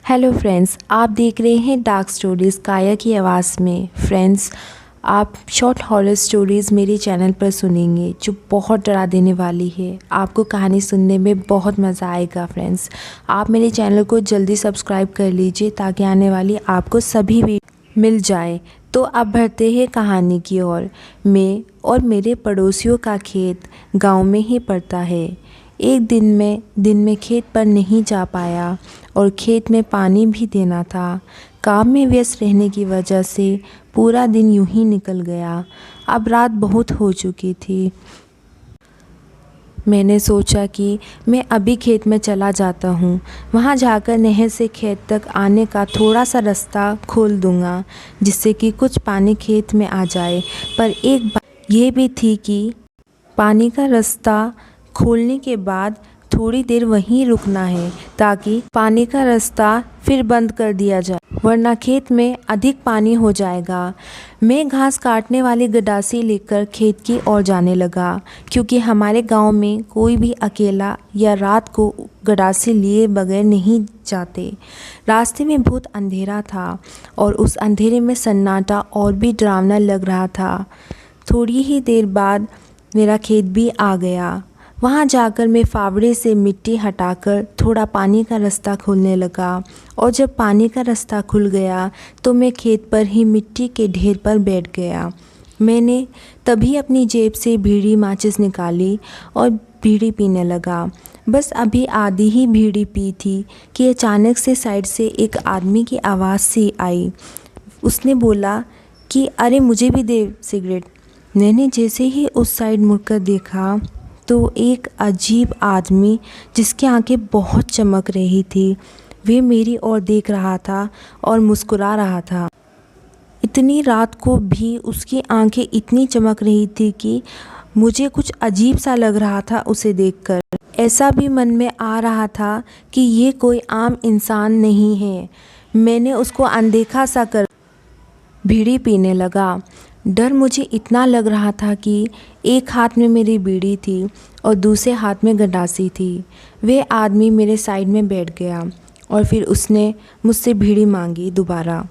Hello friends, आप देख रहे हैं डार्क स्टोरीज़ काया की आवाज़ में। फ्रेंड्स, आप शॉर्ट हॉरर स्टोरीज़ मेरे चैनल पर सुनेंगे जो बहुत डरा देने वाली है। आपको कहानी सुनने में बहुत मज़ा आएगा। फ्रेंड्स, आप मेरे चैनल को जल्दी सब्सक्राइब कर लीजिए ताकि आने वाली आपको सभी भी मिल जाए। तो अब बढ़ते हैं कहानी की ओर। मैं और मेरे पड़ोसियों का खेत गांव में ही पड़ता है। एक दिन में खेत पर नहीं जा पाया और खेत में पानी भी देना था। काम में व्यस्त रहने की वजह से पूरा दिन यूं ही निकल गया। अब रात बहुत हो चुकी थी। मैंने सोचा कि मैं अभी खेत में चला जाता हूँ। वहाँ जाकर नहर से खेत तक आने का थोड़ा सा रास्ता खोल दूँगा जिससे कि कुछ पानी खेत में आ जाए। पर एक बात ये भी थी कि पानी का रास्ता खोलने के बाद थोड़ी देर वहीं रुकना है ताकि पानी का रास्ता फिर बंद कर दिया जाए, वरना खेत में अधिक पानी हो जाएगा। मैं घास काटने वाली गडासी लेकर खेत की ओर जाने लगा क्योंकि हमारे गांव में कोई भी अकेला या रात को गडासी लिए बगैर नहीं जाते। रास्ते में बहुत अंधेरा था और उस अंधेरे में सन्नाटा और भी डरावना लग रहा था। थोड़ी ही देर बाद मेरा खेत भी आ गया। वहाँ जाकर मैं फावड़े से मिट्टी हटाकर थोड़ा पानी का रास्ता खोलने लगा और जब पानी का रास्ता खुल गया तो मैं खेत पर ही मिट्टी के ढेर पर बैठ गया। मैंने तभी अपनी जेब से बीड़ी माचिस निकाली और बीड़ी पीने लगा। बस अभी आधी ही बीड़ी पी थी कि अचानक से साइड से एक आदमी की आवाज़ सी आई। उसने बोला कि अरे मुझे भी दे सिगरेट। मैंने जैसे ही उस साइड मुड़कर देखा तो एक अजीब आदमी जिसकी आंखें बहुत चमक रही थी, वह मेरी ओर देख रहा था और मुस्कुरा रहा था। इतनी रात को भी उसकी आंखें इतनी चमक रही थी कि मुझे कुछ अजीब सा लग रहा था उसे देखकर। ऐसा भी मन में आ रहा था कि ये कोई आम इंसान नहीं है। मैंने उसको अनदेखा सा कर बीड़ी पीने लगा। डर मुझे इतना लग रहा था कि एक हाथ में मेरी बीड़ी थी और दूसरे हाथ में गंडासी थी। वह आदमी मेरे साइड में बैठ गया और फिर उसने मुझसे बीड़ी मांगी दोबारा।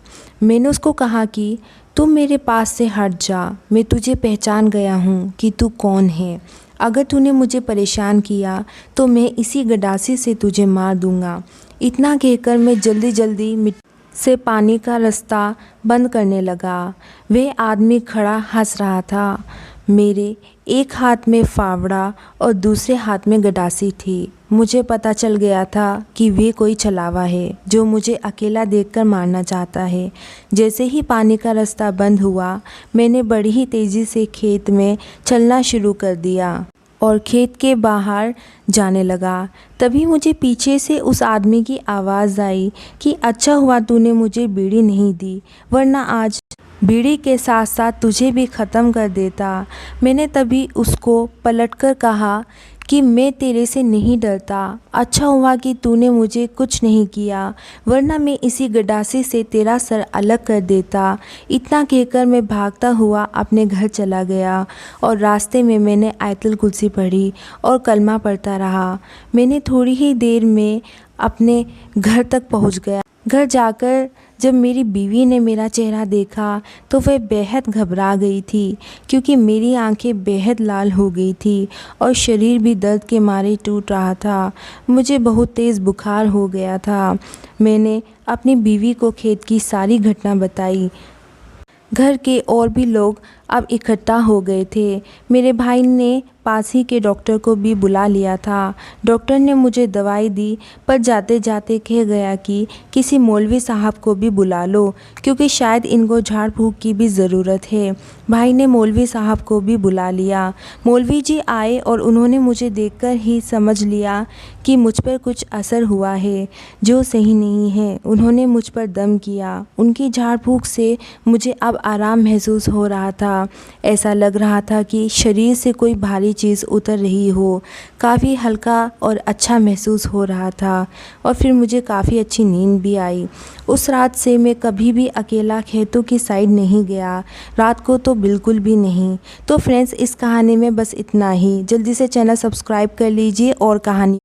मैंने उसको कहा कि तुम मेरे पास से हट जा, मैं तुझे पहचान गया हूँ कि तू कौन है। अगर तूने मुझे परेशान किया तो मैं इसी गंडासी से तुझे मार दूँगा। इतना कहकर मैं जल्दी से पानी का रास्ता बंद करने लगा। वह आदमी खड़ा हंस रहा था। मेरे एक हाथ में फावड़ा और दूसरे हाथ में गंडासी थी। मुझे पता चल गया था कि वे कोई छलावा है जो मुझे अकेला देखकर मारना चाहता है। जैसे ही पानी का रास्ता बंद हुआ, मैंने बड़ी ही तेज़ी से खेत में चलना शुरू कर दिया और खेत के बाहर जाने लगा। तभी मुझे पीछे से उस आदमी की आवाज़ आई कि अच्छा हुआ तूने मुझे बीड़ी नहीं दी, वरना आज बीड़ी के साथ साथ तुझे भी ख़त्म कर देता। मैंने तभी उसको पलटकर कहा कि मैं तेरे से नहीं डरता। अच्छा हुआ कि तूने मुझे कुछ नहीं किया, वरना मैं इसी गंडासी से तेरा सर अलग कर देता। इतना कहकर मैं भागता हुआ अपने घर चला गया और रास्ते में मैंने आयतुल कुर्सी पढ़ी और कलमा पढ़ता रहा। मैंने थोड़ी ही देर में अपने घर तक पहुंच गया। घर जाकर जब मेरी बीवी ने मेरा चेहरा देखा तो वह बेहद घबरा गई थी क्योंकि मेरी आंखें बेहद लाल हो गई थी और शरीर भी दर्द के मारे टूट रहा था। मुझे बहुत तेज़ बुखार हो गया था। मैंने अपनी बीवी को खेत की सारी घटना बताई। घर के और भी लोग अब इकट्ठा हो गए थे। मेरे भाई ने पास ही के डॉक्टर को भी बुला लिया था। डॉक्टर ने मुझे दवाई दी पर जाते जाते कह गया कि किसी मौलवी साहब को भी बुला लो क्योंकि शायद इनको झाड़ फूँक की भी ज़रूरत है। भाई ने मौलवी साहब को भी बुला लिया। मौलवी जी आए और उन्होंने मुझे देखकर ही समझ लिया कि मुझ पर कुछ असर हुआ है जो सही नहीं है। उन्होंने मुझ पर दम किया। उनकी झाड़ फूँक से मुझे अब आराम महसूस हो रहा था। ऐसा लग रहा था कि शरीर से कोई भारी चीज़ उतर रही हो। काफ़ी हल्का और अच्छा महसूस हो रहा था और फिर मुझे काफ़ी अच्छी नींद भी आई। उस रात से मैं कभी भी अकेला खेतों की साइड नहीं गया, रात को तो बिल्कुल भी नहीं। तो फ्रेंड्स, इस कहानी में बस इतना ही। जल्दी से चैनल सब्सक्राइब कर लीजिए और कहानी